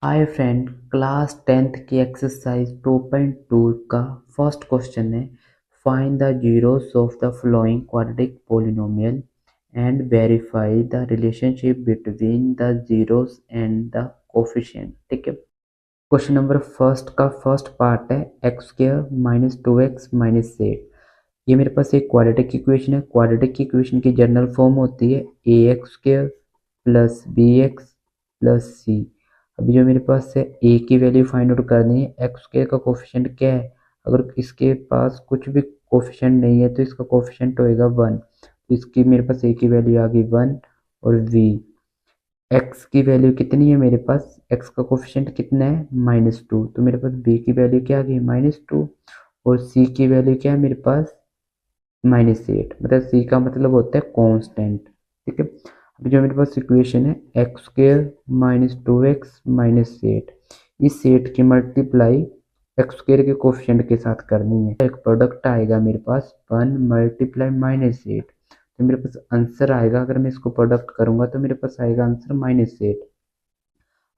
Hi friend, class 10th की exercise 2.2 का first question है। Find the zeros of the following quadratic polynomial and verify the relationship between the zeros and the coefficient. ठीक है। Question number first का first part है x square minus 2x minus 8। ये मेरे पास एक क्वाड्रेटिक इक्वेशन है। क्वाड्रेटिक इक्वेशन की जनरल फॉर्म होती है a x square plus b x plus c. अभी जो मेरे पास है ए की वैल्यू फाइंड आउट करनी है। एक्स स्क्वायर का कोफिशिएंट क्या है? अगर इसके पास कुछ भी कोफिशिएंट नहीं है तो इसका कोफिशिएंट होएगा 1। तो इसकी मेरे पास ए की वैल्यू आ गई 1 और वी एक्स की वैल्यू कितनी है मेरे पास? एक्स का कोफिशिएंट कितना है? -2। तो मेरे पास बी की वैल्यू क्या आ गई? -2। और सी की वैल्यू क्या है मेरे पास? -8। मतलब सी का मतलब होता है कांस्टेंट। ठीक है। अभी जो मेरे पास इक्वेशन है x square minus 2x minus 8, इस 8 की मल्टीप्लाई एक्स स्क्वायर के कोफिशिएंट के साथ करनी है। एक प्रोडक्ट आएगा मेरे पास 1 मल्टीप्लाई -8। तो मेरे पास आंसर आएगा, अगर मैं इसको प्रोडक्ट करूंगा तो मेरे पास आएगा आंसर -8।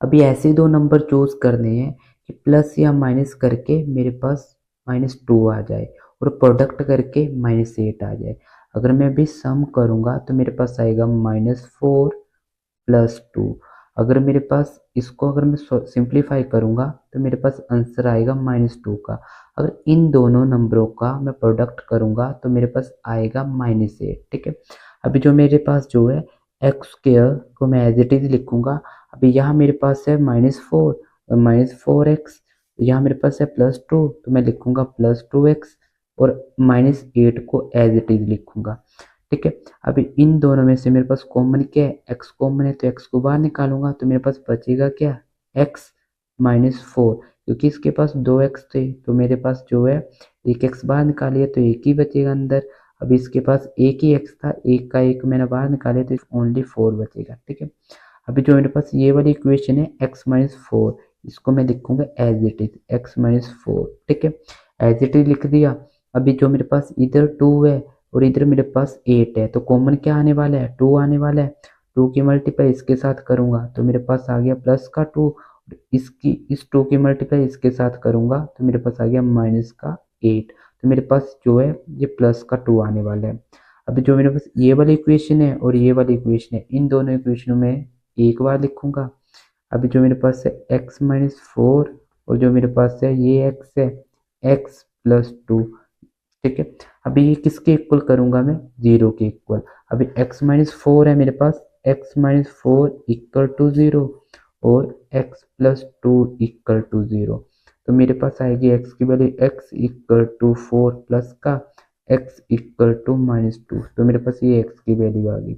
अभी ऐसे दो नंबर चूज करने हैं कि प्लस या माइनस करके मेरे पास -2 आ जाए और प्रोडक्ट करके -8 आ जाए। अगर मैं अभी सम करूंगा तो मेरे पास आएगा -4 प्लस 2। अगर मेरे पास इसको अगर मैं सिंप्लीफाई करूंगा तो मेरे पास आंसर आएगा -2 का। अगर इन दोनों नंबरों का मैं प्रोडक्ट करूंगा तो मेरे पास आएगा -8। ठीक है। अभी जो मेरे पास जो है एक्स स्क्वायर को मैं एज इट इज लिखूंगा। अभी यहाँ मेरे पास है -4 यहाँ मेरे पास है +2, तो मैं लिखूंगा +2x और -8 को एज इट इज लिखूंगा। ठीक है। अभी इन दोनों में से मेरे पास कॉमन क्या है? x कॉमन है तो x को बाहर निकालूंगा तो मेरे पास बचेगा क्या? x -4। क्योंकि इसके पास 2x थे तो मेरे पास जो है एक x बाहर निकालिए तो एक ही बचेगा अंदर। अभी इसके पास एक ही x था, एक का एक मैंने बाहर निकाले तो ओनली 4 बचेगा। ठीक है। अभी जो मेरे पास ये वाली इक्वेशन है x-4, इसको मैं लिखूंगा एज इट इज x-4। ठीक है। एज इट इज लिख दिया। अभी जो मेरे पास इधर 2 है और इधर मेरे पास 8 है तो कॉमन क्या आने वाला है? 2 आने वाला है। 2 की मल्टीप्लाई इसके साथ करूंगा तो मेरे पास आ गया प्लस का 2। इसकी इस 2 की मल्टीप्लाई इसके साथ करूंगा तो मेरे पास आ गया -8। तो मेरे पास जो है ये प्लस का 2 आने वाला है। अभी जो मेरे पास ये वाली इक्वेशन है और ये वाली इक्वेशन है, इन दोनों इक्वेशनों में एक बार लिखूंगा। अभी जो मेरे पास है x-4 और जो मेरे पास है ये x है x+2। ठीक है। अभी ये किसके इक्वल करूंगा मैं? 0 के इक्वल। अभी x-4 है मेरे पास, x-4 इक्वल टू 0 और x+2 इक्वल टू 0। तो मेरे पास आएगी x की value x equal to 4 plus का x इक्वल टू -2। तो मेरे पास ये x की वैल्यू आ गई।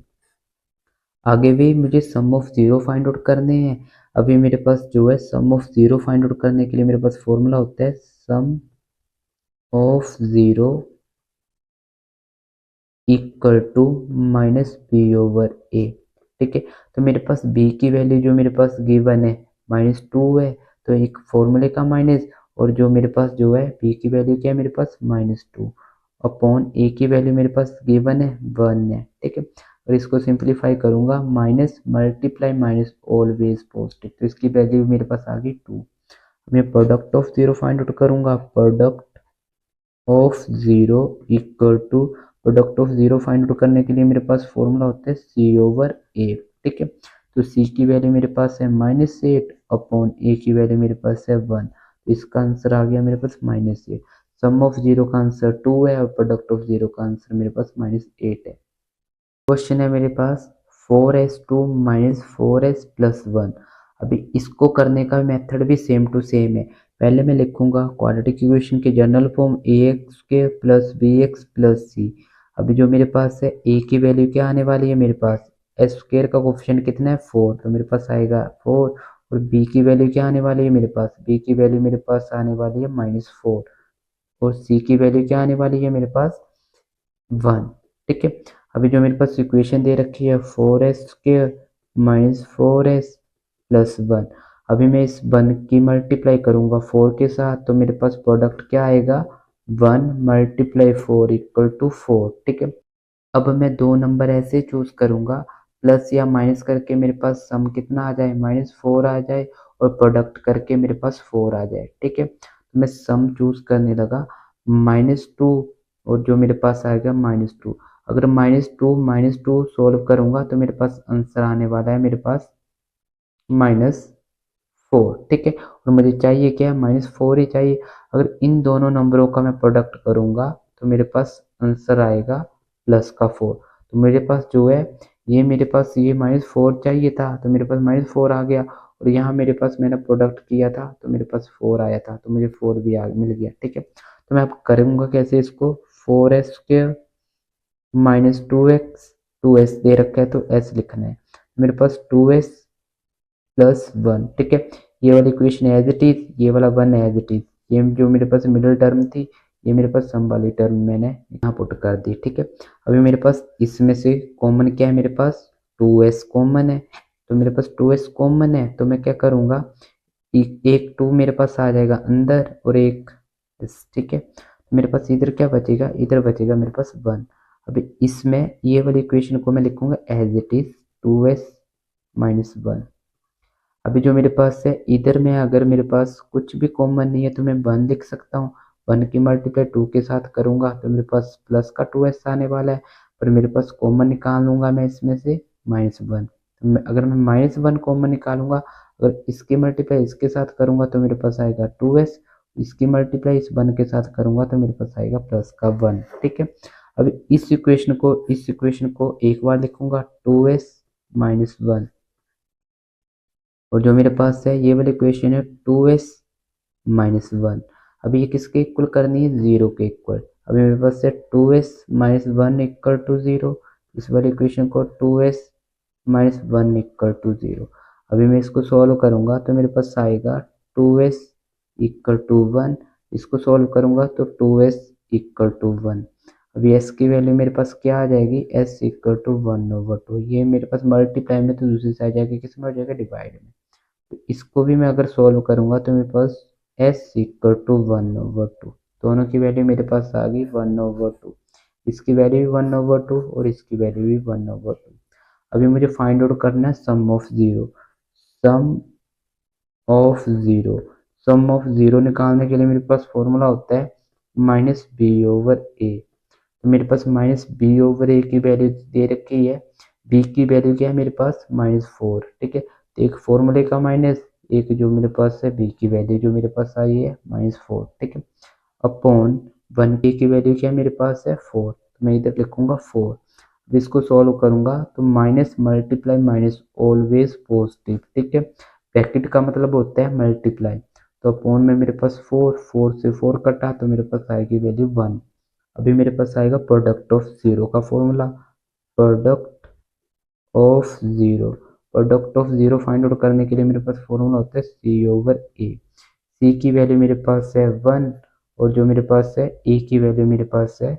आगे भी मुझे sum of zero find out करने हैं। अभी मेरे पास जो है sum of zero find out करने के लिए मेरे पास फॉर्मूला होता है sum of zero equal to -b/a। ठीक है। तो मेरे पास b की वैल्यू जो मेरे पास गिवन है -2 है तो एक फॉर्मूले का माइनस, और जो मेरे पास जो है b की वैल्यू क्या है मेरे पास -2 अपॉन a की वैल्यू मेरे पास गिवन है 1 है। ठीक है। और इसको सिंप्लीफाई करूंगा minus multiply minus always positive, तो इसकी वैल्यू मेरे पास आ गई 2। मैं product of zero find out करूंगा। Product of zero equal to, product of zero find out करने के लिए मेरे पास फॉर्मूला होता है c/a। ठीक है। तो c की वैल्यू मेरे पास है -8 अपॉन a की वैल्यू मेरे पास है 1। तो इसका आंसर आ गया मेरे पास -8। सम ऑफ जीरो का आंसर 2 है और प्रोडक्ट ऑफ जीरो का आंसर मेरे पास -8 है। क्वेश्चन है मेरे पास 4s2 4s प्लस 1। अभी इसको करने का मेथड भी सेम टू सेम है। पहले मैं लिखूंगा क्वाड्रेटिक इक्वेशन के जनरल फॉर्म ax के प्लस bx प्लस c। अभी जो मेरे पास है a की वैल्यू क्या आने वाली है मेरे पास? s स्क्वायर का कोफिशिएंट कितना है? 4, तो मेरे पास आएगा 4। और b की वैल्यू क्या आने वाली है मेरे पास? b की वैल्यू मेरे पास आने वाली है -4 और c की वैल्यू क्या आने वाली है मेरे पास? 1। ठीक है। अभी जो मेरे पास इक्वेशन दे रखी है 4s² -4s प्लस 1। अभी मैं इस 1 की मल्टीप्लाई करूंगा 4 के साथ तो मेरे पास प्रोडक्ट क्या आएगा? 1 मल्टीप्लाई 4 इक्वल टू 4। ठीक है। अब मैं दो नंबर ऐसे चूज करूंगा प्लस या माइनस करके मेरे पास सम कितना आ जाए? -4 आ जाए और प्रोडक्ट करके मेरे पास 4 आ जाए। ठीक है, तो मैं सम चूज करने लगा -2 और जो मेरे पास आएगा -2। अगर -2 सोल्व करूंगा तो मेरे पास आंसर आने वाला है मेरे पास -4। ठीक है, और मुझे चाहिए क्या, -4 ही चाहिए। अगर इन दोनों नंबरों का मैं प्रोडक्ट करूंगा तो मेरे पास आंसर आएगा +4। तो मेरे पास जो है ये मेरे पास ये -4 चाहिए था तो मेरे पास -4 आ गया, और यहाँ मेरे पास मैंने प्रोडक्ट किया था तो मेरे पास 4 आया था तो मुझे 4 भी मिल गया। ठीक है, तो मैं अब करूंगा कैसे इसको, 4s² -2x, 2s दे रखा है तो s लिखना है, मेरे पास 2s +1। ठीक है, ये वाली इक्वेशन एज इट इज, ये वाला 1 एज इट इज, ये जो मेरे पास मिडिल टर्म थी ये मेरे पास सम वाली टर्म मैंने यहाँ पुट कर दी। ठीक है, अभी मेरे पास इसमें से कॉमन क्या है, मेरे पास 2s कॉमन है, तो मेरे पास 2s कॉमन है तो मैं क्या करूँगा, एक 2 मेरे पास आ जाएगा अंदर और एक ठीक है, तो मेरे पास इधर क्या बचेगा, इधर बचेगा मेरे पास 1। अभी इसमें ये वाली इक्वेशन को मैं लिखूंगा एज इट इज 2s -1। अभी जो मेरे पास है इधर में अगर मेरे पास कुछ भी कॉमन नहीं है तो मैं 1 लिख सकता हूँ। 1 की मल्टीप्लाई 2 के साथ करूंगा तो मेरे पास प्लस का 2s आने वाला है, पर मेरे पास कॉमन निकाल लूंगा मैं इसमें से -1। तो अगर मैं -1 कॉमन निकालूंगा, अगर इसकी मल्टीप्लाई इसके साथ करूंगा तो मेरे पास आएगा 2s, इसकी मल्टीप्लाई इस 1 के साथ करूंगा तो मेरे पास आएगा +1। ठीक है, अभी इस इक्वेशन को एक बार लिखूंगा 2s -1, और जो मेरे पास है ये वाली इक्वेशन है 2s -1। अभी ये किसके इक्वल करनी है, 0 के इक्वल। अभी मेरे पास है 2s -1 = 0, इस वाली इक्वेशन को 2s -1 = 0। अभी मैं इसको सॉल्व करूंगा तो मेरे पास आएगा 2s = 1, इसको सॉल्व करूंगा तो 2s = 1। अभी s की वैल्यू मेरे पास क्या आ जाएगी, s = 1/2। ये मेरे पास मल्टीप्लाई में तो दूसरी साइड जाएगी, किस में हो जाएगा, डिवाइड में। तो इसको भी मैं अगर सॉल्व करूंगा तो मेरे पास s = 1/2, दोनों की वैल्यू मेरे पास आ गई 1/2, इसकी वैल्यू भी 1/2 और इसकी वैल्यू भी 1/2। अभी मुझे फाइंड आउट करना है sum of zero. Sum of zero sum of zero निकालने के लिए मेरे पास फॉर्मूला होता है -b/a। तो मेरे पास -b/a की वैल्यू दे रखी है, b की वैल्यू क्या है मेरे पास -4। ठीक है, तो एक फॉर्मूले का माइनस, एक जो मेरे पास है b की वैल्यू जो मेरे पास आई है -4। ठीक है, अपॉन 1 की वैल्यू क्या है मेरे पास है 4, तो मैं इधर लिखूंगा 4। अब इसको सॉल्व करूंगा तो minus multiply minus always positive. ठीक है, ब्रैकेट का मतलब होता है मल्टीप्लाई, तो अपॉन में मेरे पास 4 से 4 कटा तो मेरे पास आएगी वैल्यू 1। अभी मेरे पास आएगा प्रोडक्ट ऑफ जीरो का formula, product of zero. Product of zero find out करने के लिए मेरे पास फॉर्मूला होता है c/a। c की वैल्यू मेरे पास है 1 और जो मेरे पास है a की वैल्यू मेरे पास है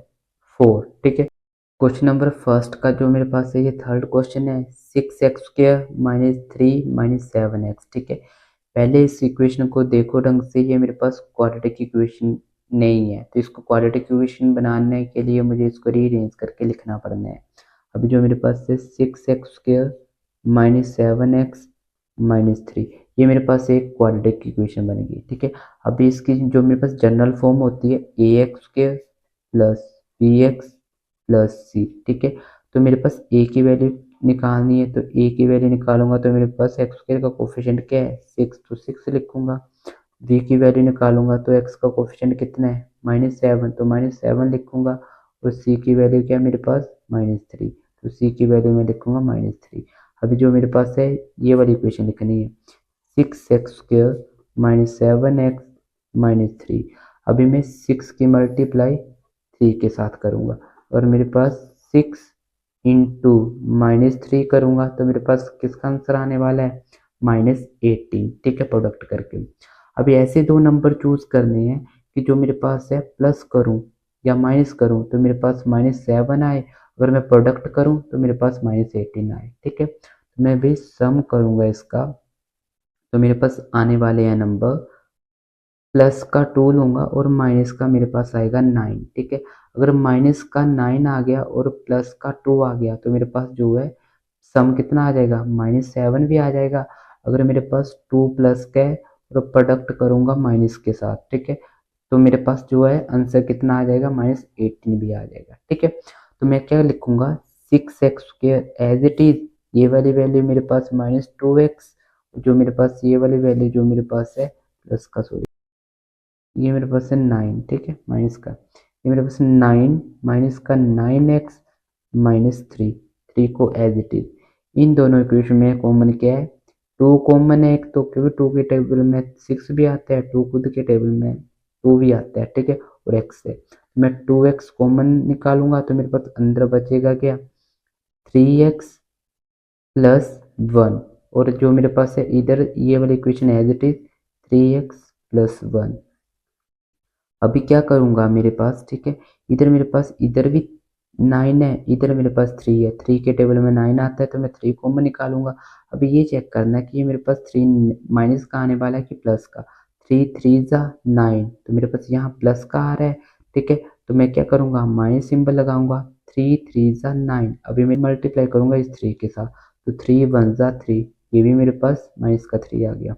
4। ठीक है, क्वेश्चन नंबर फर्स्ट का जो मेरे पास है ये थर्ड क्वेश्चन है, 6x² -3 -7x। ठीक है, पहले इस इक्वेशन को देखो ढंग से, ये मेरे पास क्वाड्रेटिक इक्वेशन नहीं है, तो इसको क्वाड्रेटिक इक्वेशन बनाने के लिए मुझे इसको रीअरेंज करके लिखना पड़ना है। अभी जो मेरे पास है 6x² -7x -3, ये मेरे पास एक क्वाड्रेटिक इक्वेशन बनेगी। ठीक है, अभी इसकी जो मेरे पास जनरल फॉर्म होती है ax² + bx + c। ठीक है, तो मेरे पास a की वैल्यू निकालनी है, तो a की वैल्यू निकालूंगा तो मेरे पास x² का कोफिशिएंट क्या है 6, तो 6 लिखूंगा। b की वैल्यू निकालूंगा तो x का कोफिशिएंट कितना है -7, तो -7 लिखूंगा। और c की वैल्यू क्या है मेरे पास -3, तो c की वैल्यू मैं लिखूंगा -3। अभी जो मेरे पास है ये वाली इक्वेशन लिखनी है 6x² -7x -3। अभी मैं 6 की मल्टीप्लाई 3 के साथ करूंगा और मेरे पास 6 इंटू -3 करूंगा तो मेरे पास किसका आंसर आने वाला है -18। ठीक है, प्रोडक्ट करके अभी ऐसे दो नंबर चूज करने हैं कि जो मेरे पास है प्लस करूं या माइनस करूं तो मेरे पास -7 आए, अगर मैं प्रोडक्ट करूं तो मेरे पास -18 आए। ठीक है, तो मैं भी सम करूंगा इसका, तो मेरे पास आने वाले हैं नंबर प्लस का 2 लूंगा और माइनस का मेरे पास आएगा 9। ठीक है, अगर माइनस का 9 आ गया और प्लस का 2 आ गया तो मेरे पास जो है सम कितना आ जाएगा -7 भी आ जाएगा। अगर मेरे पास 2 प्लस का है और प्रोडक्ट करूँगा माइनस के साथ, ठीक है, तो मेरे पास जो है आंसर कितना आ जाएगा, -18 भी आ जाएगा, ठीक है। तो मैं क्या लिखूंगा, 6x² एज इट इज, ये वाली वैल्यू मेरे पास -2x, जो मेरे पास ये वाली वैल्यू जो मेरे पास है प्लस का, सॉरी, ये मेरे पास है 9, ठीक है, माइनस का, ये मेरे पास 9 माइनस का 9x -3, 3 को एज इट इज। इन दोनों इक्वेशन में कॉमन क्या है, 2 कॉमन है एक तो, क्योंकि 2 के टेबल में 6 भी आता है, 2 खुद के टेबल में 2 भी आता है, ठीक है, और x है, मैं 2x कॉमन निकालूंगा तो मेरे पास अंदर बचेगा क्या, 3x प्लस 1, और जो मेरे पास है इधर ये वाली equation as it is 3x plus 1। अभी क्या करूंगा मेरे पास, ठीक है, इधर मेरे पास इधर भी 9 है, इधर मेरे पास 3 है, 3 के टेबल में 9 आता है तो मैं 3 कॉमन निकालूंगा। अभी ये चेक करना है कि ये मेरे पास 3 माइनस का आने वाला है कि प्लस का, 3 3 जा 9, तो मेरे पास यहाँ प्लस का आ रहा है, ठीक है, तो मैं क्या करूँगा, माइनस सिंबल लगाऊंगा, 3 3 जा 9, अभी मैं मल्टीप्लाई करूँगा इस 3 के साथ, तो 3 1 जा 3, ये भी मेरे पास माइनस का 3 आ गया।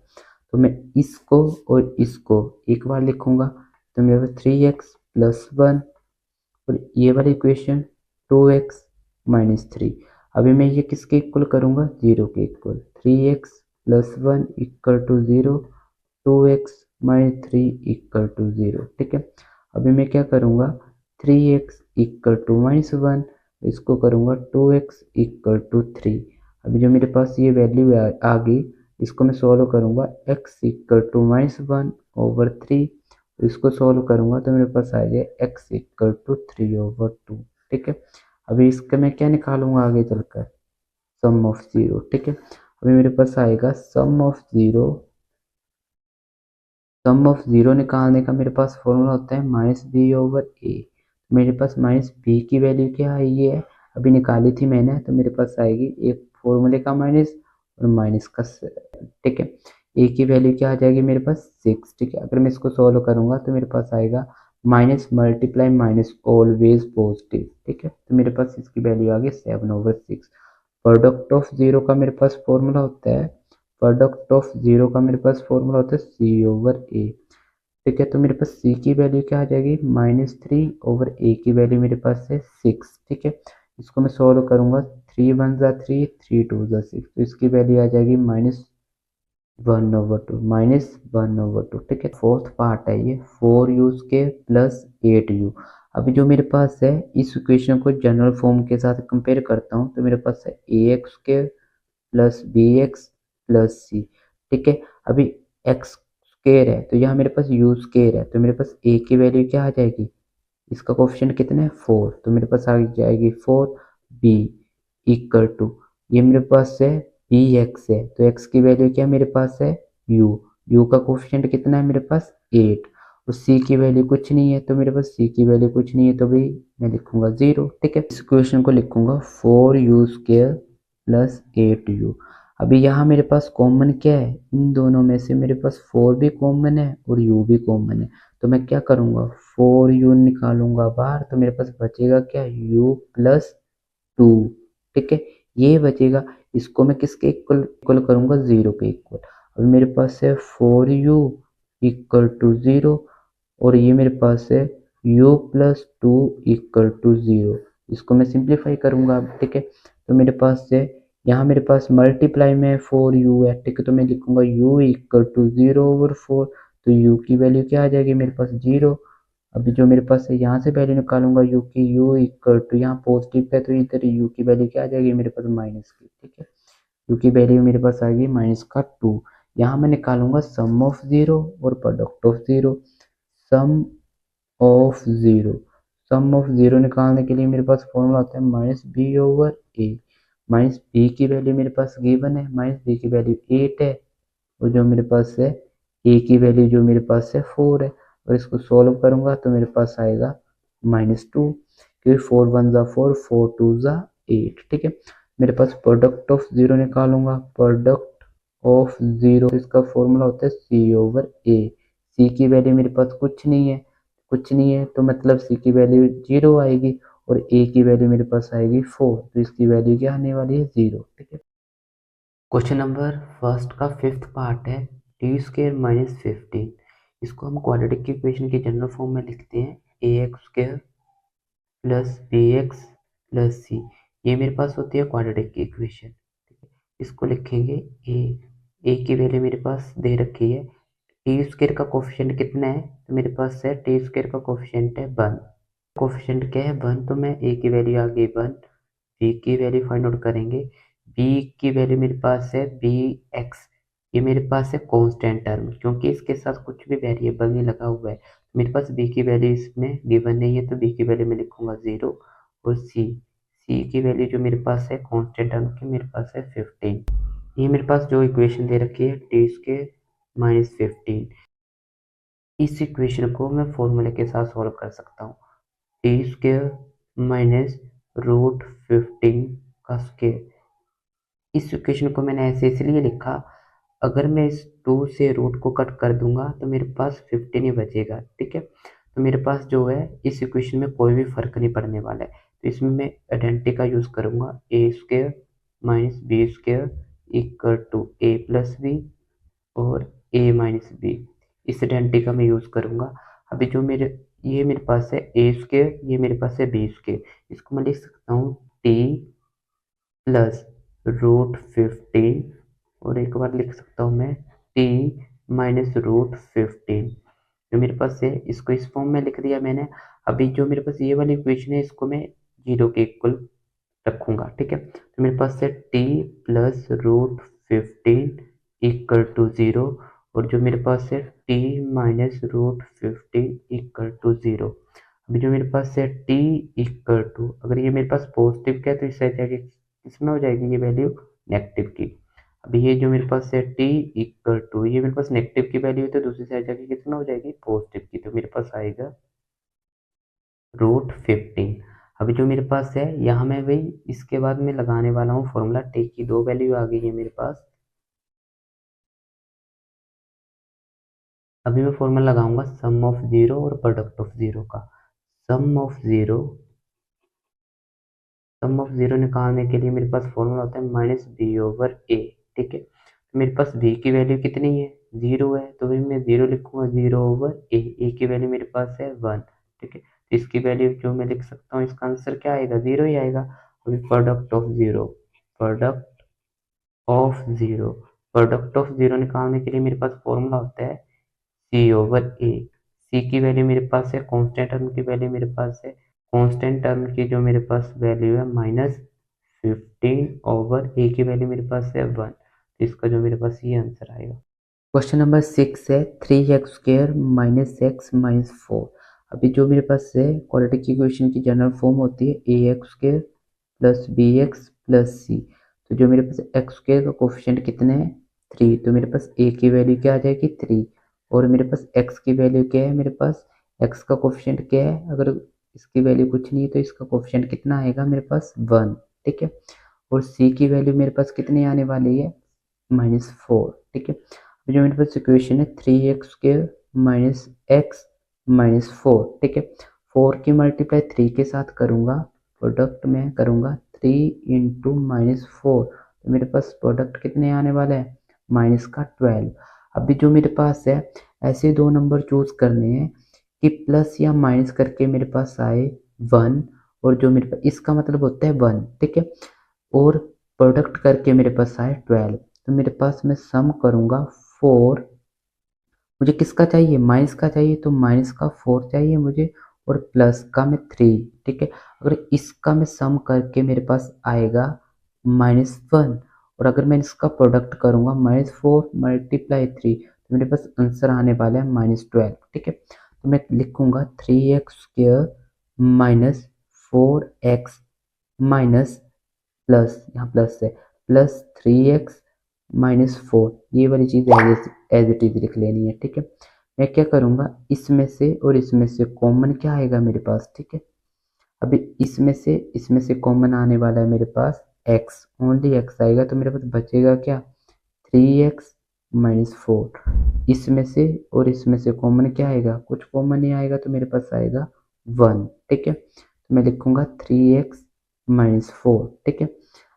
तो मैं इसको और इसको एक बार लिखूंगा, तो मेरे पास 3x प्लस 1 और ये वाली इक्वेशन 2x माइनस 3। अभी मैं ये किसके इक्वल करूँगा, 0 के equal, 3x plus 1 equal to 0, 2x minus 3 equal to 0, ठीक है। अभी मैं क्या करूँगा, 3x इक्वल टू -1, इसको करूँगा 2x इक्वल टू 3। अभी जो मेरे पास ये वैल्यू आ गई, इसको मैं सॉल्व करूँगा, x इक्वल टू -1/3, इसको सॉल्व करूँगा तो मेरे पास आ जाए x इक्वल टू 3/2, ठीक है। अभी इसका मैं क्या निकालूंगा आगे चलकर, सम ऑफ 0, ठीक है। अभी मेरे पास आएगा सम ऑफ 0 निकालने का मेरे पास फॉर्मूला होता है -b/a। मेरे पास -b की वैल्यू क्या आई है, अभी निकाली थी मैंने, तो मेरे पास आएगी एक फॉर्मूले का माइनस और माइनस का, ठीक है। a की वैल्यू क्या आ जाएगी मेरे पास 6, ठीक है। अगर मैं इसको सॉल्व करूंगा तो मेरे पास आएगा minus multiply minus always positive, ठीक है, तो मेरे पास इसकी वैल्यू आ गई 7/6। प्रोडक्ट ऑफ 0 का मेरे पास फॉर्मूला होता है, प्रोडक्ट ऑफ 0 का मेरे पास फॉर्मूला होता है c/a, ठीक है। तो मेरे पास c की वैल्यू क्या आ जाएगी, -3/a की वैल्यू मेरे पास है 6, ठीक है। इसको मैं सॉल्व करूंगा, 3 1 जा 3, 3 2 जा 6, तो इसकी वैल्यू आ जाएगी -1/2, ठीक है। फोर्थ पार्ट है ये, 4u² प्लस 8u। अभी जो मेरे पास है इस इक्वेशन को जनरल फॉर्म के साथ कंपेयर करता हूँ तो मेरे पास है ax² plus bx plus c, ठीक है। अभी x स्क्वायर है तो यहाँ मेरे पास u स्क्वायर है, तो मेरे पास a की वैल्यू क्या आ जाएगी, इसका कोफिशिएंट कितना है 4, तो मेरे पास आ जाएगी 4, b इक्वल टू, ये मेरे पास है bx है, तो x की वैल्यू क्या मेरे पास है u का कोफिशिएंट कितना है मेरे पास 8, और c की वैल्यू कुछ नहीं है, तो मेरे पास c की वैल्यू कुछ नहीं है, तो भाई मैं लिखूंगा 0, ठीक है। इस इक्वेशन को लिखूंगा 4u² प्लस 8u। अभी यहाँ मेरे पास कॉमन क्या है, इन दोनों में से मेरे पास 4 भी कॉमन है और u भी कॉमन है, तो मैं क्या करूँगा 4u निकालूंगा बाहर, तो मेरे पास बचेगा क्या, u प्लस 2, ठीक है, ये बचेगा। इसको मैं किसके इक्वल इक्वल करूँगा, 0 के इक्वल। अभी मेरे पास है 4u इक्वल टू 0, और ये मेरे पास है u प्लस 2 इक्वल टू 0, इसको मैं सिंप्लीफाई करूँगा, ठीक है। तो मेरे पास है, यहाँ मेरे पास मल्टीप्लाई में 4u है, ठीक है, तो मैं लिखूंगा u इक्वल टू 0/4, तो u की वैल्यू क्या आ जाएगी मेरे पास 0। अभी जो मेरे पास है यहाँ से वैल्यू निकालूंगा u की, u इक्वल टू, यहाँ पॉजिटिव है तो इधर u की वैल्यू क्या आ जाएगी मेरे पास माइनस की, ठीक है, u की वैल्यू मेरे पास आएगी -2। यहाँ मैं निकालूंगा सम ऑफ 0 और product of 0। Sum of 0, sum of 0 निकालने के लिए मेरे पास फॉर्मूला होता है -b/a। -b की वैल्यू मेरे पास गिवन है, -b की वैल्यू 8 है, और जो मेरे पास है a की वैल्यू जो मेरे पास है 4 है, और इसको सॉल्व करूंगा तो मेरे पास आएगा -2, क्योंकि 4 1 जा 4, 4 2 जा 8, ठीक है। मेरे पास प्रोडक्ट ऑफ 0 निकालूंगा, प्रोडक्ट ऑफ 0 इसका फॉर्मूला होता है c/a। c की वैल्यू मेरे पास कुछ नहीं है, तो मतलब c की वैल्यू 0 आएगी, और a की वैल्यू मेरे पास आएगी 4, तो इसकी वैल्यू क्या आने वाली है 0, ठीक है। क्वेश्चन नंबर फर्स्ट का फिफ्थ पार्ट है टी² माइनस 15। इसको हम क्वाड्रेटिक इक्वेशन की जनरल फॉर्म में लिखते हैं ax² plus bx plus c। ये मेरे पास होती है क्वाड्रेटिक की इक्वेशन। इसको लिखेंगे a की वैल्यू मेरे पास दे रखी है। टी² का कोफिशिएंट कितना है, तो मेरे पास है टी² का कोफिशिएंट है 1। कोफिशिएंट क्या है 1, तो मैं a की वैल्यू आ गई 1। b की वैल्यू फाइंड आउट करेंगे। b की वैल्यू मेरे पास है bx। ये मेरे पास है कांस्टेंट टर्म, क्योंकि इसके साथ कुछ भी वेरिएबल नहीं लगा हुआ है। तो मेरे पास b की वैल्यू इसमें गिवन नहीं है, तो b की वैल्यू मैं लिखूंगा 0। और c की वैल्यू जो मेरे पास है कांस्टेंट टर्म की मेरे पास है 15। ये मेरे पास जो इक्वेशन दे रखी है टी² माइनस 15। इस इक्वेशन को मैं फॉर्मूले के साथ सॉल्व कर सकता हूँ। टी² माइनस रूट 15 का स्क्वायर। इस इक्वेशन को मैंने ऐसे इसलिए लिखा, अगर मैं इस 2 से रूट को कट कर दूंगा तो मेरे पास 15 ही बचेगा। ठीक है, तो मेरे पास जो है इस इक्वेशन में कोई भी फर्क नहीं पड़ने वाला है। तो इसमें मैं आइडेंटिटी का यूज करूंगा a² minus b² equal to a plus B और a माइनस बी। इस आइडेंटिटी का मैं यूज करूंगा। अभी जो ये मेरे पास है a², ये मेरे पास है b²। इसको मैं लिख सकता हूँ t प्लस रूट 15, और एक बार लिख सकता हूँ मैं t माइनस रूट 15। जो मेरे पास है इसको इस फॉर्म में लिख दिया मैंने। अभी जो मेरे पास ये वाली इक्वेशन है इसको मैं 0 के इक्वल रखूंगा। ठीक है, तो मेरे पास है t plus root 15 equal to 0, और जो मेरे पास है t minus root 15 equal to 0। अभी जो मेरे पास है t इक्वल टू, अगर ये मेरे पास पॉजिटिव का है तो इस साइड इसमें हो जाएगी ये वैल्यू नेगेटिव की। अभी ये जो मेरे पास है t इक्वल टू, ये मेरे पास नेगेटिव की वैल्यू है तो दूसरी साइड जाके कितना हो जाएगी पॉजिटिव की, तो मेरे पास आएगा रूट 15। अभी जो मेरे पास है यहाँ मैं वही इसके बाद में लगाने वाला हूँ फॉर्मूला। टी की 2 वैल्यू आ गई है मेरे पास। अभी मैं फॉर्मूला लगाऊंगा सम ऑफ 0 और प्रोडक्ट ऑफ 0 का। सम ऑफ जीरो निकालने के लिए मेरे पास फॉर्मूला होता है माइनस बी ओवर ए। ठीक है, तो मेरे पास b की वैल्यू कितनी है 0 है, तो भी मैं 0 लिखूंगा 0 ओवर ए की वैल्यू मेरे पास है 1। ठीक है, तो इसकी वैल्यू जो मैं लिख सकता हूँ, इसका आंसर क्या आएगा 0 ही आएगा। अभी प्रोडक्ट ऑफ जीरो निकालने के लिए मेरे पास फॉर्मूला होता है सी ओवर ए। सी की वैल्यू मेरे पास है कांस्टेंट टर्म की वैल्यू मेरे पास है, कांस्टेंट टर्म की जो मेरे पास वैल्यू है माइनस 15 ओवर ए की वैल्यू मेरे पास है 1। तो इसका जो मेरे पास ये आंसर आएगा। क्वेश्चन नंबर 6 है 3x² माइनस x माइनस 4। अभी जो मेरे पास है क्वाड्रेटिक इक्वेशन की जनरल फॉर्म होती है ax² plus bx plus c। तो जो मेरे पास x² का कोफिशिएंट कितने हैं 3, तो मेरे पास a की वैल्यू क्या आ जाएगी 3, और मेरे पास x की वैल्यू क्या है, मेरे पास x का कोफिशिएंट क्या है, अगर इसकी वैल्यू कुछ नहीं है तो इसका कोफिशिएंट कितना आएगा मेरे पास 1। ठीक है, और c की वैल्यू मेरे पास कितनी आने वाली है -4। ठीक है, जो मेरे पास इक्वेशन है 3x² माइनस x माइनस 4। ठीक है, 4 की मल्टीप्लाई 3 के साथ करूंगा, प्रोडक्ट में करूंगा 3 इंटू माइनस 4, तो मेरे पास प्रोडक्ट कितने आने वाला है माइनस का 12। अभी जो मेरे पास है ऐसे दो नंबर चूज करने हैं कि प्लस या माइनस करके मेरे पास आए 1, और जो मेरे पास इसका मतलब होता है 1। ठीक है, और प्रोडक्ट करके मेरे पास आए 12, तो मेरे पास मैं सम करूंगा 4। मुझे किसका चाहिए माइनस का चाहिए, तो माइनस का 4 चाहिए मुझे, और प्लस का मैं 3। ठीक है, अगर इसका मैं सम करके मेरे पास आएगा -1, और अगर मैं इसका प्रोडक्ट करूंगा -4 मल्टीप्लाई 3, तो मेरे पास आंसर आने वाला है -12। ठीक है, तो मैं लिखूंगा 3x² minus 4x minus plus, यहाँ प्लस है, प्लस 3x माइनस 4। ये वाली चीज़ एज इट इज लिख लेनी है। ठीक है, मैं क्या करूँगा इसमें से और इसमें से कॉमन क्या आएगा मेरे पास। ठीक है, अभी इसमें से कॉमन आने वाला है मेरे पास x, ओनली x आएगा, तो मेरे पास बचेगा क्या 3x माइनस 4। इसमें से और इसमें से कॉमन क्या आएगा, कुछ कॉमन नहीं आएगा, तो मेरे पास आएगा 1। ठीक है, तो मैं लिखूंगा 3x माइनस 4। ठीक है,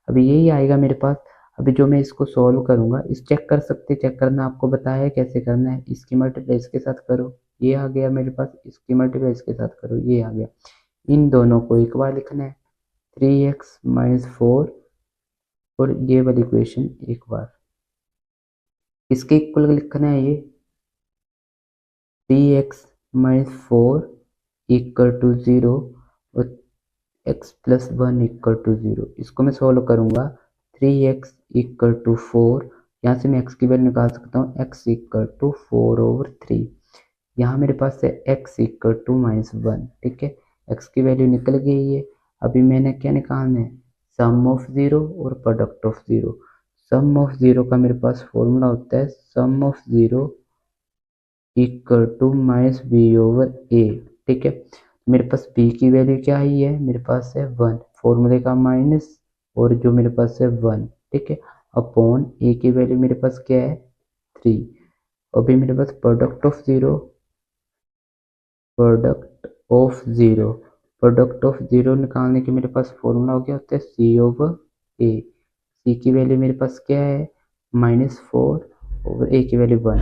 अभी यही आएगा मेरे पास। अभी जो मैं इसको सॉल्व करूंगा, इस चेक कर सकते, चेक करना आपको बताया है कैसे करना है। इसकी मल्टीप्लाई इसके साथ करो, ये आ गया मेरे पास, इसकी मल्टीप्लाई इसके साथ करो, ये आ गया। इन दोनों को एक बार लिखना है, 3x माइनस 4, और ये वाली इक्वेशन एक बार। इसके इक्वल लिखना है ये 3x माइनस 4 इक्वल टू 0 और x प्लस 1 इक्वल टू 0। इसको मैं सॉल्व करूंगा, 3x इक्वल टू 4, यहाँ से मैं x की वैल्यू निकाल सकता हूँ, x इक्वल टू 4/3। यहाँ मेरे पास है x इक्वल टू -1, ठीक है, x की वैल्यू निकल गई है। अभी मैंने क्या निकालना है, सम ऑफ 0 और प्रोडक्ट ऑफ 0। सम ऑफ 0 का मेरे पास फॉर्मूला होता है sum of 0 equal to -b/a, ठीक है। मेरे पास b की वैल्यू क्या आई है, मेरे पास है 1, फॉर्मूले का माइनस, और जो मेरे पास है 1, ठीक है, अपॉन a की वैल्यू मेरे पास क्या है 3। अभी मेरे पास प्रोडक्ट ऑफ 0, प्रोडक्ट ऑफ 0 निकालने के मेरे पास फॉर्मूला हो गया होता है c/a। c की वैल्यू मेरे पास क्या है -4 और a की वैल्यू 1।